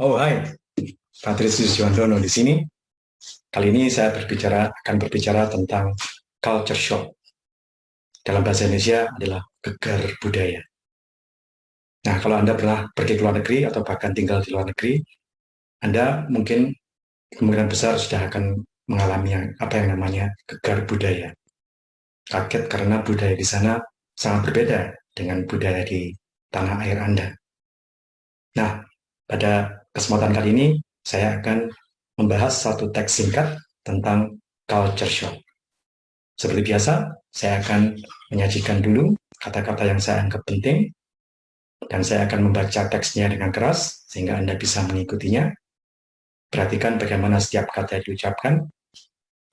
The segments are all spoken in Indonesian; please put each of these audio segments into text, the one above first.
Oh, hai, Patrisius Juandono di sini. Kali ini saya akan berbicara tentang culture shock. Dalam bahasa Indonesia adalah gegar budaya. Nah, kalau Anda pernah pergi ke luar negeri atau bahkan tinggal di luar negeri, Anda mungkin kemungkinan besar sudah akan mengalami apa yang namanya gegar budaya. Kaget karena budaya di sana sangat berbeda dengan budaya di tanah air Anda. Nah, pada kesempatan kali ini, saya akan membahas satu teks singkat tentang culture shock. Seperti biasa, saya akan menyajikan dulu kata-kata yang saya anggap penting, dan saya akan membaca teksnya dengan keras, sehingga Anda bisa mengikutinya. Perhatikan bagaimana setiap kata yang diucapkan,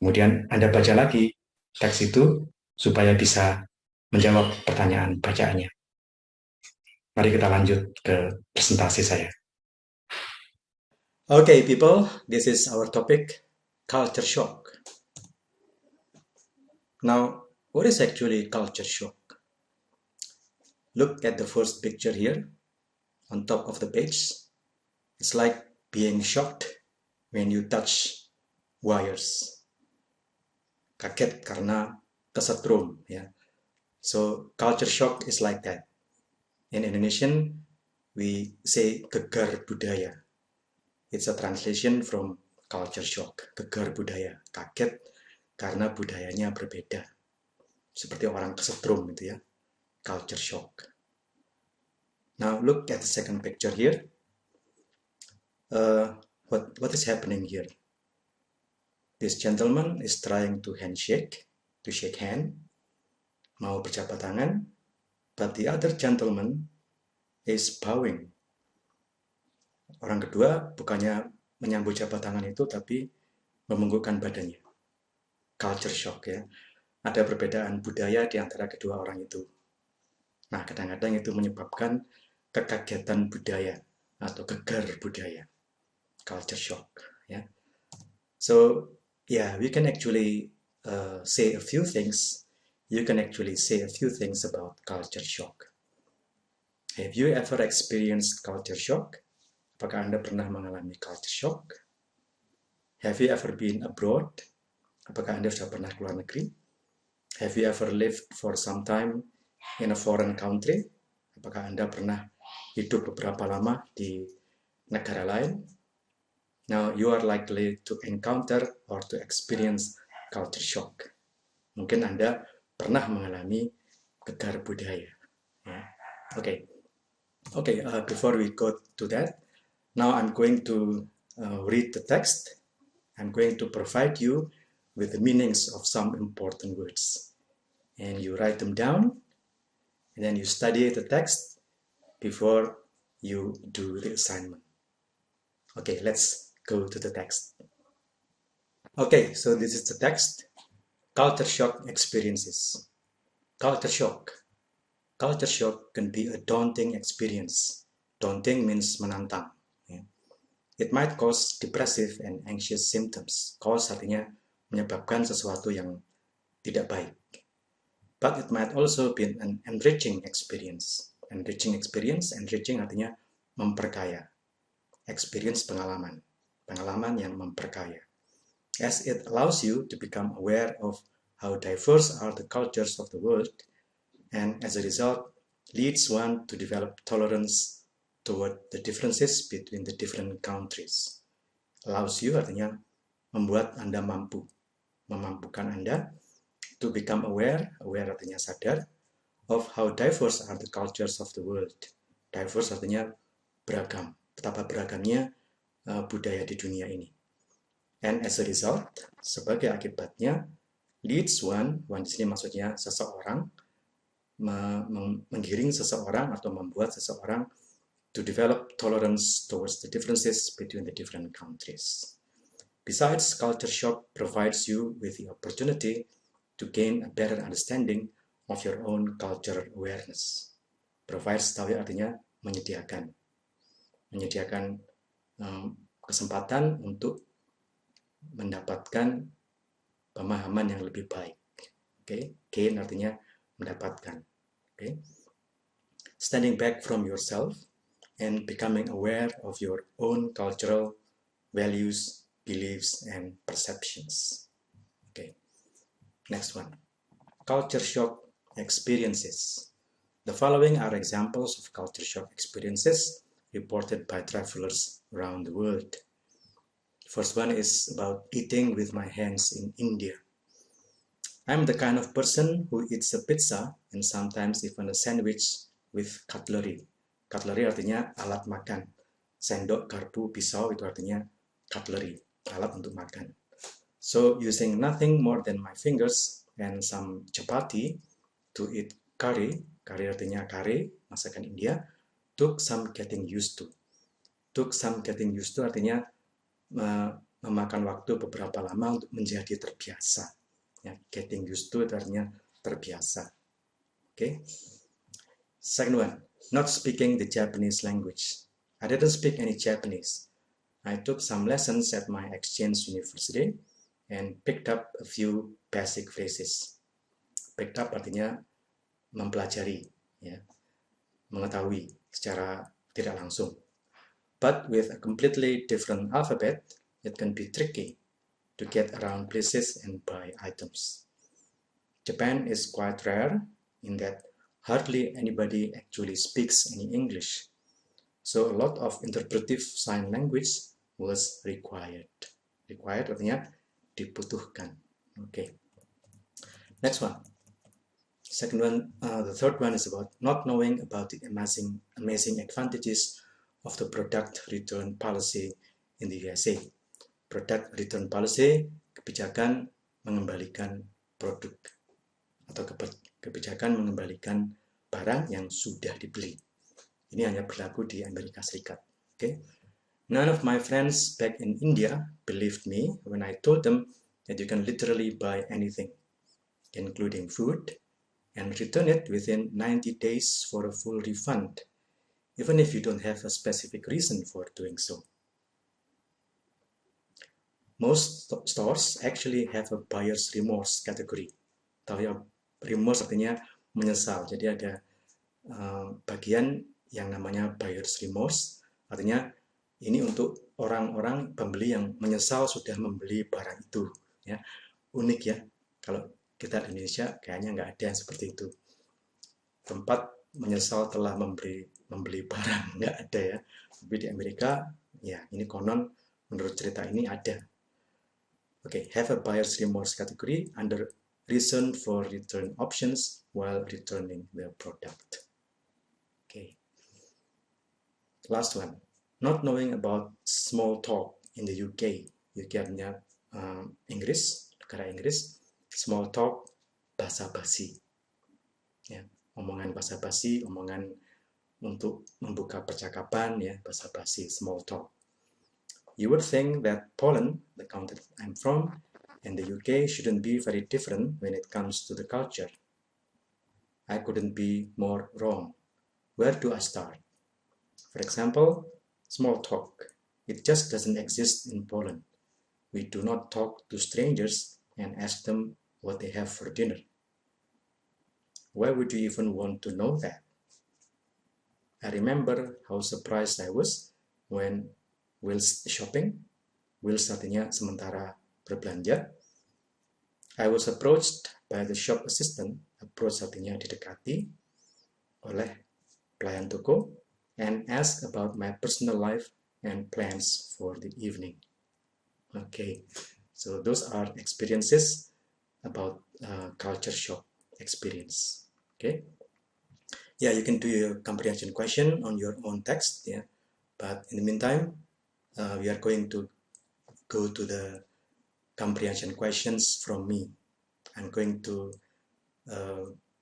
kemudian Anda baca lagi teks itu, supaya bisa menjawab pertanyaan bacaannya. Mari kita lanjut ke presentasi saya. Okay, people, this is our topic, culture shock. Now, what is actually culture shock? Look at the first picture here on top of the page. It's like being shocked when you touch wires. Kaget karena kesetrum, ya. So, culture shock is like that. In Indonesian, we say gegar budaya. It's a translation from culture shock, gegar budaya, kaget karena budayanya berbeda. Seperti orang kesetrum gitu ya, culture shock. Now look at the second picture here. What is happening here? This gentleman is trying to shake hand, mau berjabat tangan, but the other gentleman is bowing. Orang kedua bukannya menyambut jabat tangan itu, tapi membungkukkan badannya. Culture shock ya. Ada perbedaan budaya di antara kedua orang itu. Nah, kadang-kadang itu menyebabkan kekagetan budaya atau gegar budaya, culture shock. Yeah. So yeah, we can actually say a few things. You can actually say a few things about culture shock. Have you ever experienced culture shock? Apakah Anda pernah mengalami culture shock? Have you ever been abroad? Apakah Anda sudah pernah keluar negeri? Have you ever lived for some time in a foreign country? Apakah Anda pernah hidup beberapa lama di negara lain? Now you are likely to encounter or to experience culture shock. Mungkin Anda pernah mengalami gegar budaya. Yeah. Okay. Before we go to that, now I'm going to read the text. I'm going to provide you with the meanings of some important words. And you write them down, and then you study the text before you do the assignment. Okay, let's go to the text. Okay, so this is the text. Culture shock experiences. Culture shock. Culture shock can be a daunting experience. Daunting means menantang. It might cause depressive and anxious symptoms. Cause artinya menyebabkan sesuatu yang tidak baik. But it might also be an enriching experience. Enriching artinya memperkaya. Experience pengalaman. Pengalaman yang memperkaya. As it allows you to become aware of how diverse are the cultures of the world, and as a result leads one to develop tolerance toward the differences between the different countries. Allows you artinya membuat Anda memampukan Anda to become aware artinya sadar, of how diverse are the cultures of the world. Diverse artinya beragam, betapa beragamnya budaya di dunia ini. And as a result, sebagai akibatnya, leads one di sini maksudnya seseorang, menggiring seseorang atau membuat seseorang to develop tolerance towards the differences between the different countries. Besides, culture shock provides you with the opportunity to gain a better understanding of your own cultural awareness. Provides tahu artinya menyediakan kesempatan untuk mendapatkan pemahaman yang lebih baik. Okay? Gain artinya mendapatkan. Okay? Standing back from yourself and becoming aware of your own cultural values, beliefs, and perceptions. Okay, next one. Culture shock experiences. The following are examples of culture shock experiences reported by travelers around the world. First one is about eating with my hands in India. I'm the kind of person who eats a pizza and sometimes even a sandwich with cutlery. Cutlery artinya alat makan. Sendok, garpu, pisau itu artinya cutlery, alat untuk makan. So using nothing more than my fingers and some chapati to eat curry, curry artinya kare, masakan India, took some getting used to. Took some getting used to artinya memakan waktu beberapa lama untuk menjadi terbiasa. Ya, getting used to itu artinya terbiasa. Okay. Second one, not speaking the Japanese language. I didn't speak any Japanese. I took some lessons at my exchange university and picked up a few basic phrases. Picked up artinya mempelajari, ya, mengetahui secara tidak langsung. But with a completely different alphabet, it can be tricky to get around places and buy items. Japan is quite rare in that hardly anybody actually speaks any English. So a lot of interpretive sign language was required. Required artinya dibutuhkan. Okay. Next one. Second one, the third one is about not knowing about the amazing advantages of the product return policy in the USA. Product return policy, kebijakan mengembalikan produk atau kebijakan mengembalikan barang yang sudah dibeli. Ini hanya berlaku di Amerika Serikat. Okay? None of my friends back in India believed me when I told them that you can literally buy anything, including food, and return it within 90 days for a full refund, even if you don't have a specific reason for doing so. Most stores actually have a buyer's remorse category. Tahu ya, remorse artinya menyesal. Jadi ada bagian yang namanya buyer's remorse, artinya ini untuk orang-orang pembeli yang menyesal sudah membeli barang itu. Ya, unik ya. Kalau kita di Indonesia kayaknya nggak ada yang seperti itu. Tempat menyesal telah membeli barang, nggak ada ya. Tapi di Amerika, ya ini konon menurut cerita ini ada. Okay, have a buyer's remorse category under reason for return options while returning the product. Okay. Last one, not knowing about small talk in the UK. UK artinya Inggris, negara Inggris. Small talk, basa-basi. Ya, omongan basa-basi, omongan untuk membuka percakapan, ya, basa-basi, small talk. You would think that Poland, the country I'm from, and the UK shouldn't be very different when it comes to the culture. I couldn't be more wrong. Where do I start? For example, small talk. It just doesn't exist in Poland. We do not talk to strangers and ask them what they have for dinner. Why would you even want to know that? I remember how surprised I was when whilst shopping, whilst artinya sementara berbelanja, I was approached by the shop assistant, approach artinya didekati oleh pelayan toko, and asked about my personal life and plans for the evening. Okay, so those are experiences about culture shock experience. Okay, yeah, you can do your comprehension question on your own text, yeah, but in the meantime, we are going to go to the comprehension questions from me. I'm going to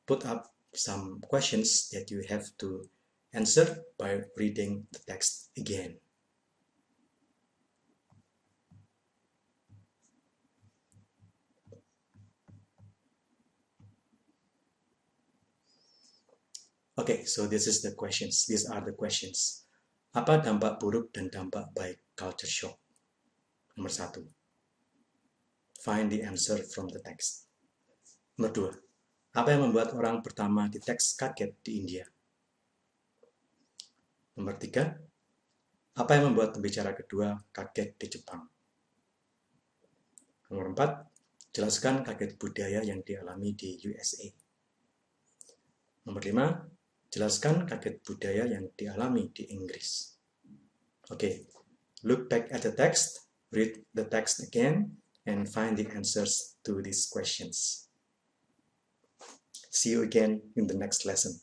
put up some questions that you have to answer by reading the text again. Okay, so this is the questions. These are the questions. Apa dampak buruk dan dampak baik culture shock? Nomor 1. Find the answer from the text. Nomor 2. Apa yang membuat orang pertama di teks kaget di India? Nomor 3, apa yang membuat pembicara kedua kaget di Jepang? Nomor 4, jelaskan kaget budaya yang dialami di USA. Nomor 5, jelaskan kaget budaya yang dialami di Inggris. Oke, look back at the text, read the text again, and find the answers to these questions. See you again in the next lesson.